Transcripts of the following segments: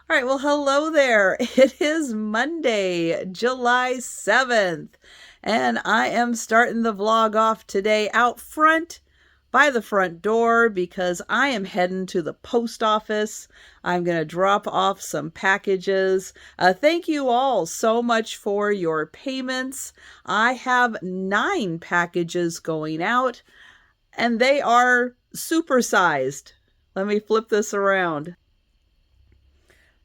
All right, well, hello there. It is Monday, July 7th, and I am starting the vlog off today out front by the front door because I am heading to the post office. I'm going to drop off some packages. Thank you all so much for your payments. I have 9 packages going out, and they are supersized. Let me flip this around.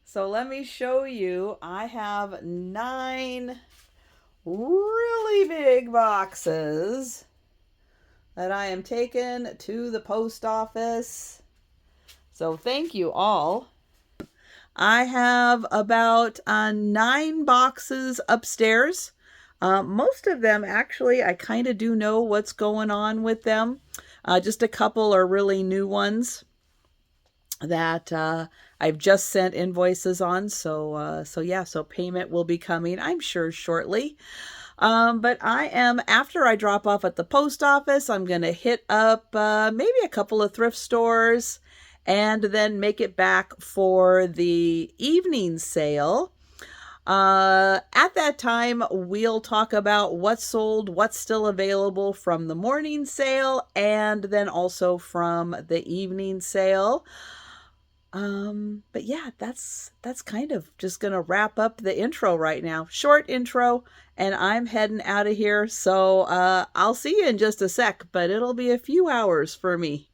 So let me show you, I have 9 really big boxes that I am taking to the post office. So thank you all. I have about 9 boxes upstairs. Most of them, actually, I kind of do know what's going on with them. Just a couple are really new ones that I've just sent invoices on. So payment will be coming, I'm sure, shortly. But after I drop off at the post office, I'm going to hit up maybe a couple of thrift stores and then make it back for the evening sale. At that time, we'll talk about what's sold, what's still available from the morning sale, and then also from the evening sale. But yeah, that's kind of just gonna wrap up the intro right now. Short intro, and I'm heading out of here. So I'll see you in just a sec, but it'll be a few hours for me.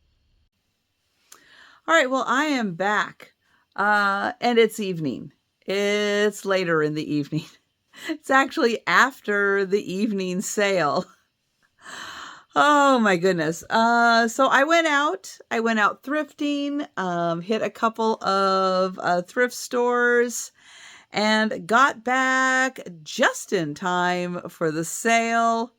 All right, well, I am back. And it's evening. It's later in the evening. It's actually after the evening sale. Oh my goodness. So I went out thrifting, hit a couple of thrift stores and got back just in time for the sale.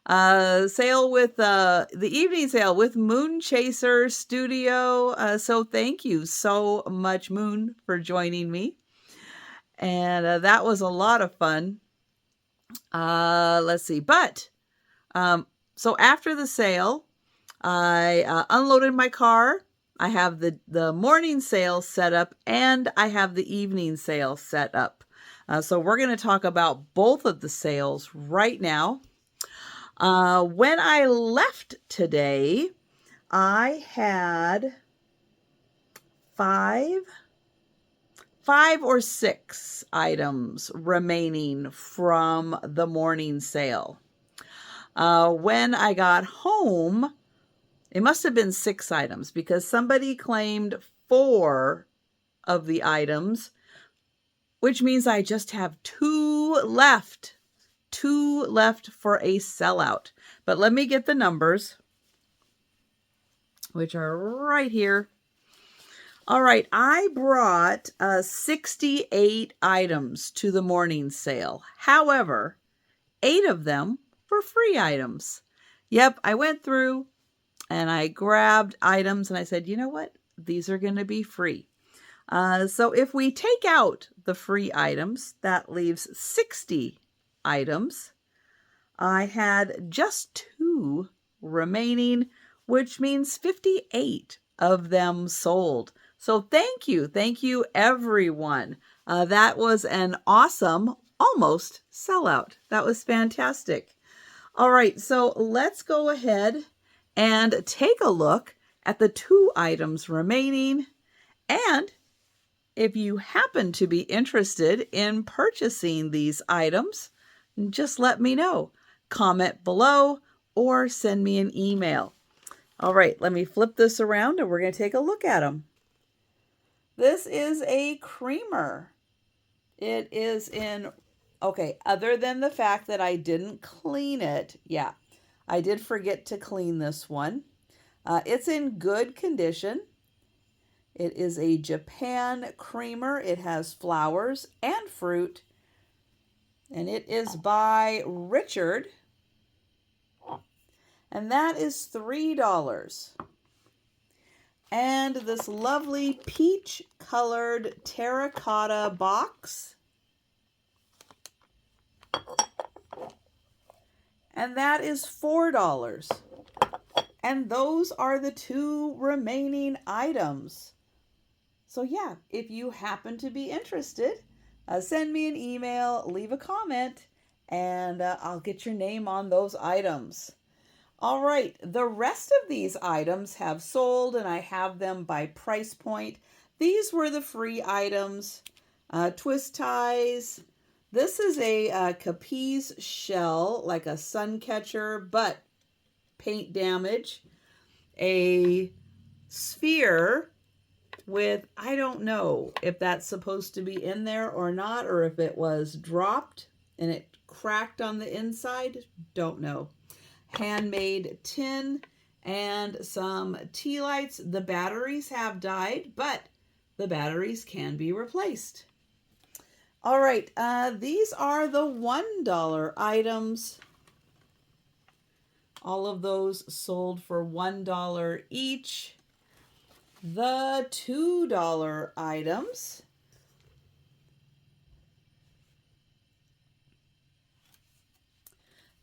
Sale with the evening sale with Moon Chaser Studio. So thank you so much, Moon, for joining me. And that was a lot of fun. Let's see. So after the sale, I unloaded my car. I have the morning sale set up and I have the evening sale set up. So we're going to talk about both of the sales right now. When I left today, I had five or 6 items remaining from the morning sale. When I got home, it must have been 6 items because somebody claimed 4 of the items, which means I just have 2 left. 2 left for a sellout. But let me get the numbers, which are right here. All right, I brought 68 items to the morning sale. However, 8 of them were free items. Yep, I went through and I grabbed items and I said, you know what? These are going to be free. So if we take out the free items, that leaves 60 items. I had just 2 remaining, which means 58 of them sold. So thank you everyone. That was an awesome, almost sellout. That was fantastic. All right, so let's go ahead and take a look at the 2 items remaining. And if you happen to be interested in purchasing these items, just let me know. Comment below or send me an email. All right, let me flip this around and we're going to take a look at them. This is a creamer. It is in, okay, other than the fact that I didn't clean it, yeah, I did forget to clean this one. It's in good condition. It is a Japan creamer. It has flowers and fruit. And it is by Richard. And that is $3. And this lovely peach colored terracotta box. And that is $4. And those are the 2 remaining items. So yeah, if you happen to be interested, send me an email, leave a comment, and I'll get your name on those items. All right, the rest of these items have sold and I have them by price point. These were the free items. Twist ties. This is a Capiz shell, like a sun catcher, but paint damage. A sphere with, I don't know if that's supposed to be in there or not, or if it was dropped and it cracked on the inside. Don't know. Handmade tin and some tea lights. The batteries have died, but the batteries can be replaced. All right, these are the $1 items. All of those sold for $1 each. The $2 items.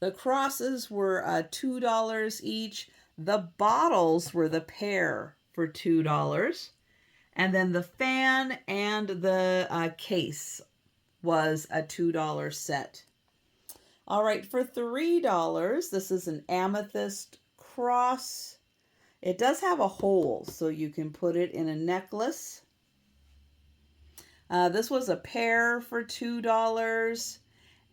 The crosses were $2 each. The bottles were the pair for $2. And then the fan and the case was a $2 set. All right, for $3, this is an amethyst cross. It does have a hole, so you can put it in a necklace. This was a pair for $2.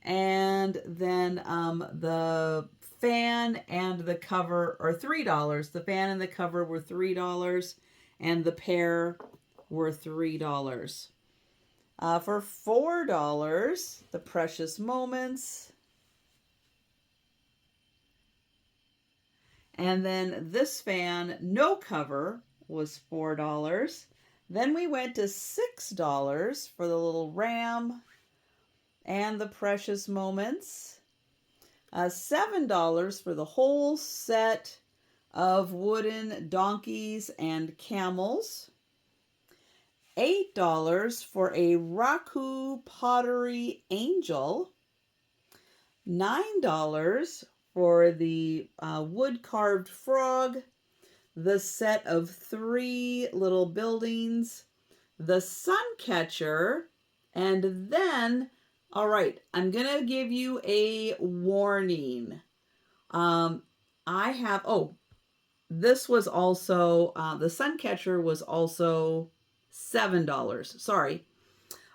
And then the fan and the cover are $3. The fan and the cover were $3, and the pair were $3. For $4, the Precious Moments. And then this fan, no cover, was $4. Then we went to $6 for the little ram and the Precious Moments. $7 for the whole set of wooden donkeys and camels. $8 for a Raku pottery angel. $9 for the wood-carved frog, the set of 3 little buildings, the sun catcher, and then, all right, I'm going to give you a warning. This was also, the sun catcher was also $7. Sorry.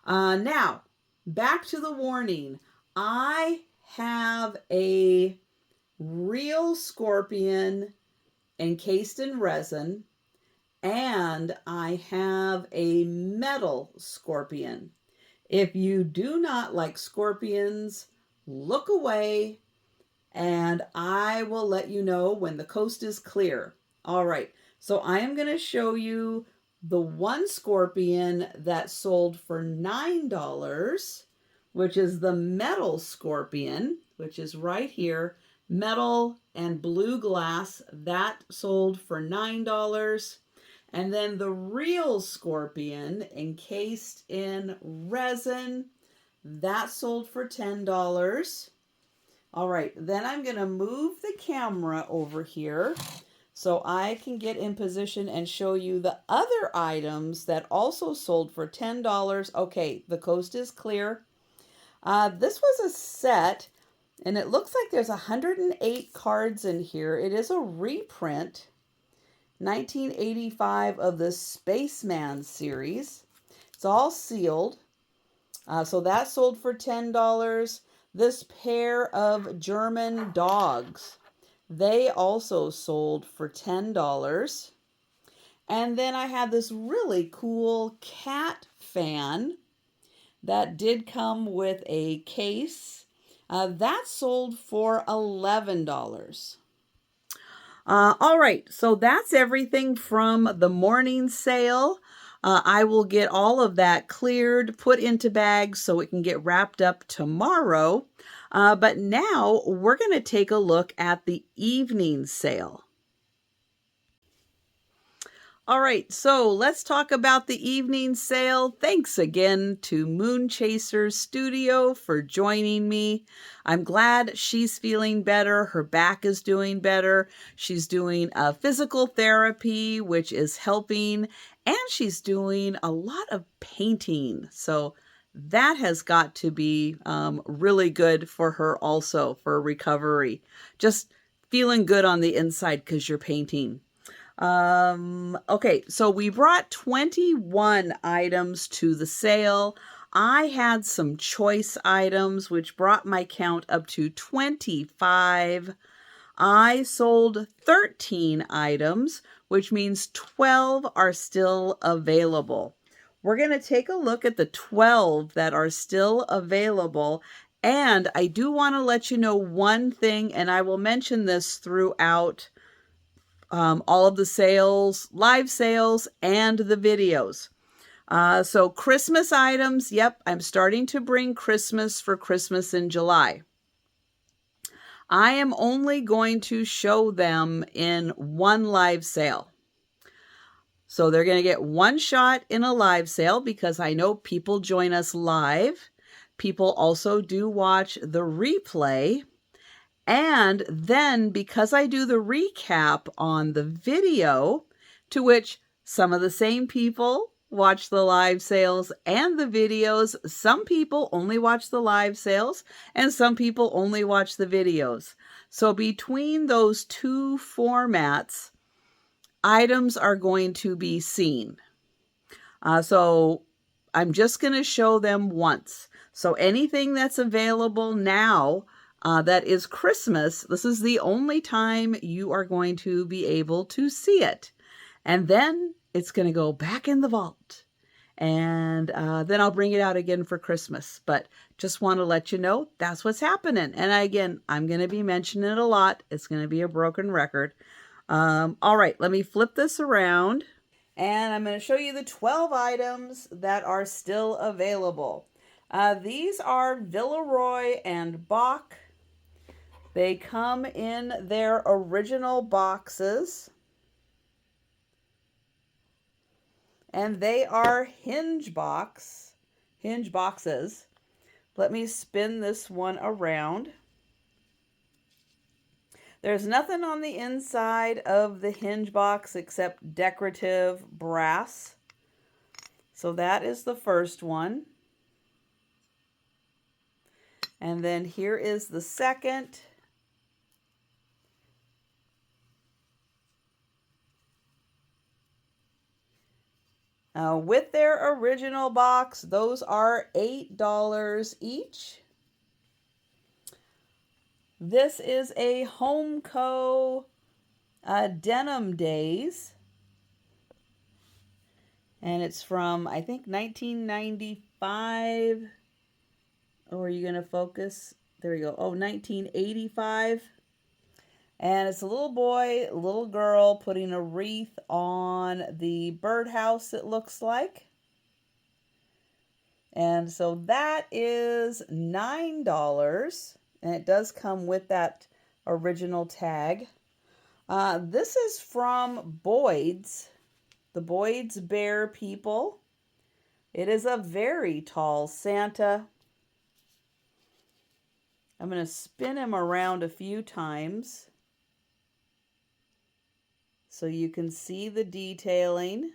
Now, back to the warning. I have a real scorpion encased in resin, and I have a metal scorpion. If you do not like scorpions, look away, and I will let you know when the coast is clear. All right, so I am going to show you the one scorpion that sold for $9, which is the metal scorpion, which is right here. Metal and blue glass, that sold for $9. And then the real scorpion encased in resin, that sold for $10. All right, then I'm going to move the camera over here so I can get in position and show you the other items that also sold for $10. Okay, the coast is clear. This was a set, and it looks like there's 108 cards in here. It is a reprint, 1985, of the Spaceman series. It's all sealed. So that sold for $10. This pair of German dogs, they also sold for $10. And then I had this really cool cat fan that did come with a case. That sold for $11. All right, so that's everything from the morning sale. I will get all of that cleared, put into bags so it can get wrapped up tomorrow. But now we're going to take a look at the evening sale. All right, so let's talk about the evening sale. Thanks again to Moonchaser Studio for joining me. I'm glad she's feeling better. Her back is doing better. She's doing physical therapy, which is helping, and she's doing a lot of painting. So that has got to be really good for her also for recovery. Just feeling good on the inside because you're painting. Okay, so we brought 21 items to the sale. I had some choice items, which brought my count up to 25. I sold 13 items, which means 12 are still available. We're going to take a look at the 12 that are still available. And I do want to let you know one thing, and I will mention this throughout all of the sales, live sales, and the videos. So Christmas items, yep, I'm starting to bring Christmas for Christmas in July. I am only going to show them in one live sale. So they're going to get one shot in a live sale because I know people join us live. People also do watch the replay. And then because I do the recap on the video, to which some of the same people watch the live sales and the videos, some people only watch the live sales and some people only watch the videos. So between those two formats, items are going to be seen. So I'm just going to show them once. So anything that's available now that is Christmas, this is the only time you are going to be able to see it. And then it's going to go back in the vault. And then I'll bring it out again for Christmas. But just want to let you know that's what's happening. And again, I'm going to be mentioning it a lot. It's going to be a broken record. All right, let me flip this around. And I'm going to show you the 12 items that are still available. These are Villeroy and Bach. They come in their original boxes. And they are hinge boxes. Let me spin this one around. There's nothing on the inside of the hinge box except decorative brass. So that is the first one. And then here is the second. With their original box, those are $8 each. This is a Homeco Denim Days. And it's from, I think, 1995. Oh, are you going to focus? There we go. Oh, 1985. And it's a little boy, little girl putting a wreath on the birdhouse, it looks like. And so that is $9. And it does come with that original tag. This is from Boyd's, the Boyd's Bear people. It is a very tall Santa. I'm going to spin him around a few times so you can see the detailing.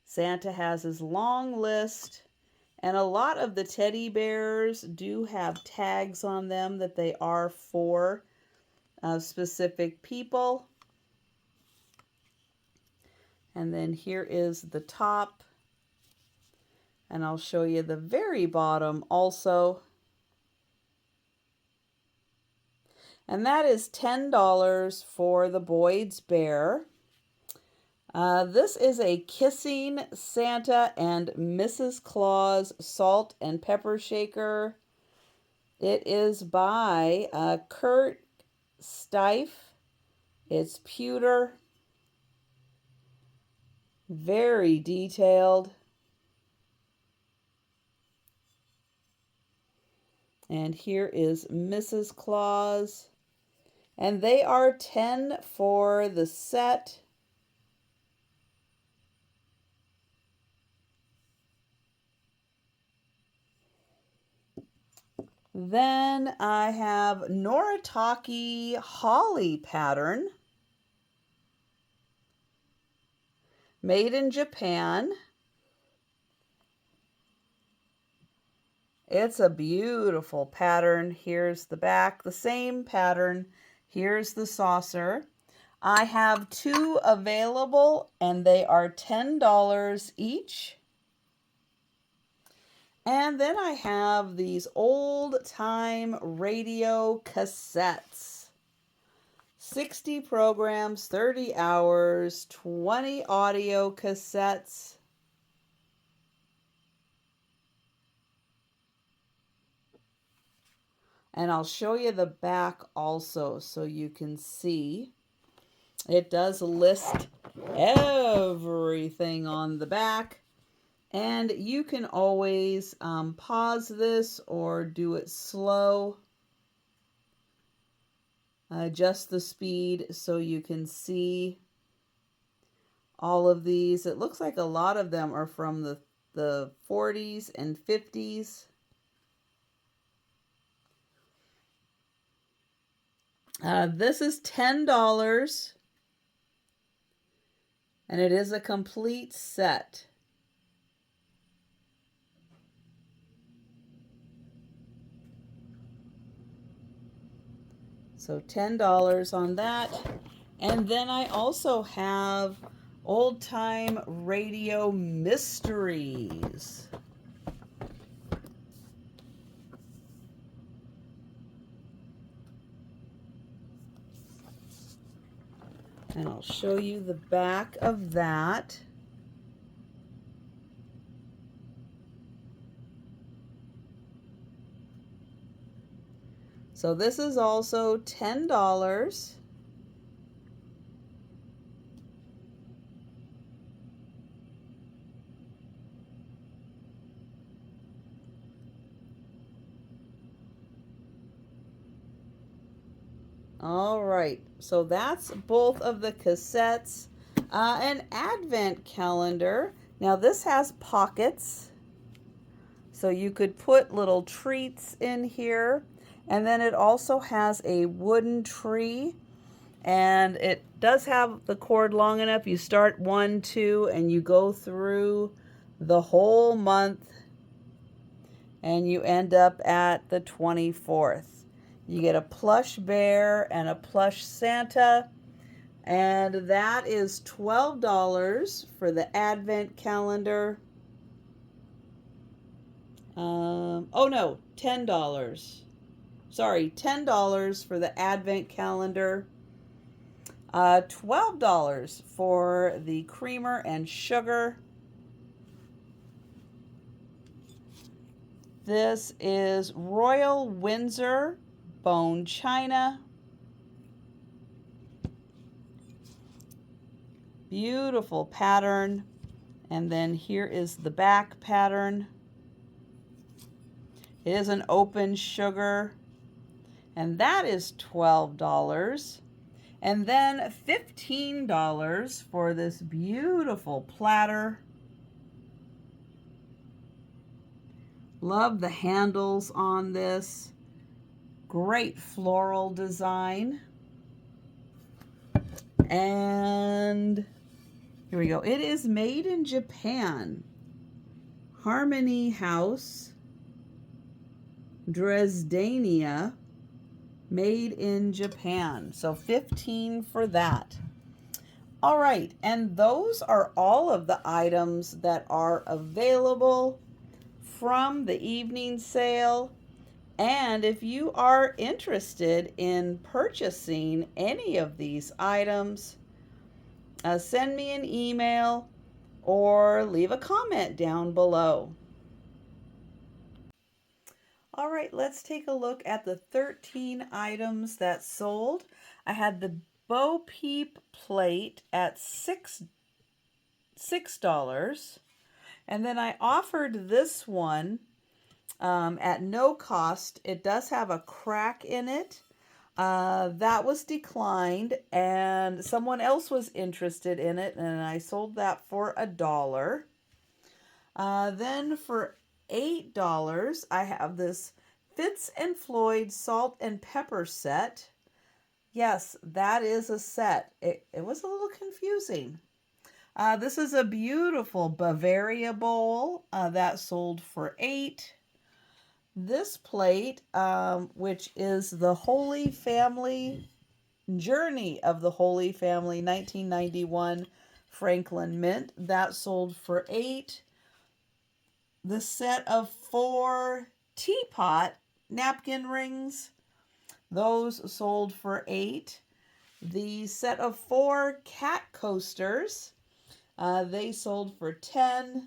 Santa has his long list, and a lot of the teddy bears do have tags on them that they are for specific people. And then here is the top, and I'll show you the very bottom also. And that is $10 for the Boyd's Bear. This is a Kissing Santa and Mrs. Claus salt and pepper shaker. It is by Kurt Steiff. It's pewter. Very detailed. And here is Mrs. Claus. And they are 10 for the set. Then I have Noritake Holly pattern, made in Japan. It's a beautiful pattern. Here's the back, the same pattern. Here's the saucer. I have 2 available and they are $10 each. And then I have these old time radio cassettes. 60 programs, 30 hours, 20 audio cassettes. And I'll show you the back also so you can see. It does list everything on the back. And you can always pause this or do it slow. Adjust the speed so you can see all of these. It looks like a lot of them are from the 40s and 50s. This is $10. And it is a complete set. So $10 on that. And then I also have Old Time Radio Mysteries. And I'll show you the back of that. So this is also $10. All right, so that's both of the cassettes. An advent calendar. Now this has pockets, so you could put little treats in here. And then it also has a wooden tree, and it does have the cord long enough. You start 1, 2, and you go through the whole month, and you end up at the 24th. You get a plush bear and a plush Santa, and that is $12 for the advent calendar. Oh no, $10. Sorry, $10 for the advent calendar. $12 for the creamer and sugar. This is Royal Windsor bone china. Beautiful pattern. And then here is the back pattern. It is an open sugar, and that is $12. And then $15 for this beautiful platter. Love the handles on this. Great floral design. And here we go. It is made in Japan. Harmony House, Dresdenia, made in Japan. So $15 for that. All right, and those are all of the items that are available from the evening sale. And if you are interested in purchasing any of these items, send me an email or leave a comment down below. All right, let's take a look at the 13 items that sold. I had the Bo Peep plate at $6. And then I offered this one at no cost. It does have a crack in it, That was declined, and someone else was interested in it, and I sold that for $1. Then for $8, I have this Fitz and Floyd salt and pepper set. Yes, that is a set. It was a little confusing. This is a beautiful Bavaria bowl that sold for $8. This plate, which is the Holy Family Journey of the Holy Family 1991 Franklin Mint, that sold for $8. The set of 4 teapot napkin rings, those sold for $8. The set of 4 cat coasters, they sold for $10.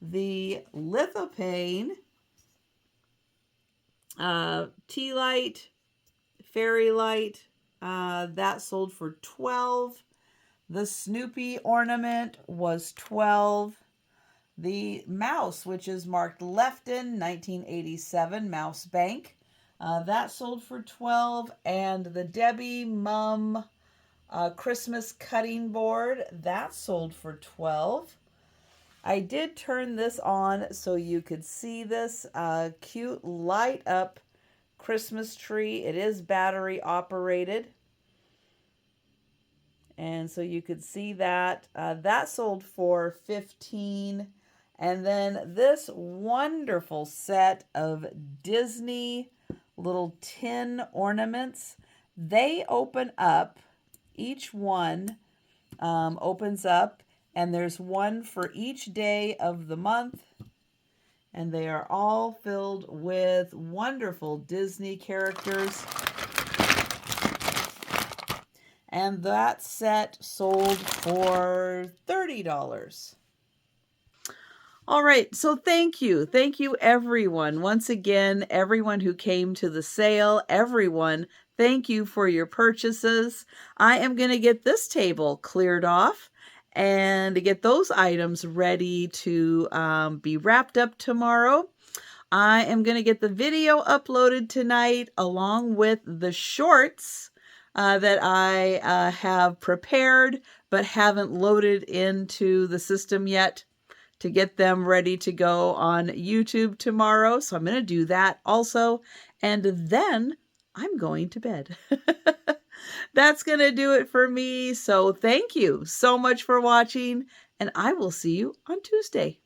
The lithopane tea light, fairy light, that sold for $12. The Snoopy ornament was $12. The mouse, which is marked Lefton 1987 Mouse Bank, that sold for $12. And the Debbie Mum Christmas cutting board, that sold for $12. I did turn this on so you could see this cute light up Christmas tree. It is battery operated. And so you could see that. That sold for $15. And then this wonderful set of Disney little tin ornaments. They open up. Each one opens up. And there's one for each day of the month. And they are all filled with wonderful Disney characters. And that set sold for $30. All right, so thank you. Thank you, everyone. Once again, everyone who came to the sale, everyone, thank you for your purchases. I am going to get this table cleared off and to get those items ready to be wrapped up tomorrow. I am going to get the video uploaded tonight along with the shorts that I have prepared but haven't loaded into the system yet to get them ready to go on YouTube tomorrow. So I'm going to do that also. And then I'm going to bed. That's going to do it for me. So thank you so much for watching, and I will see you on Tuesday.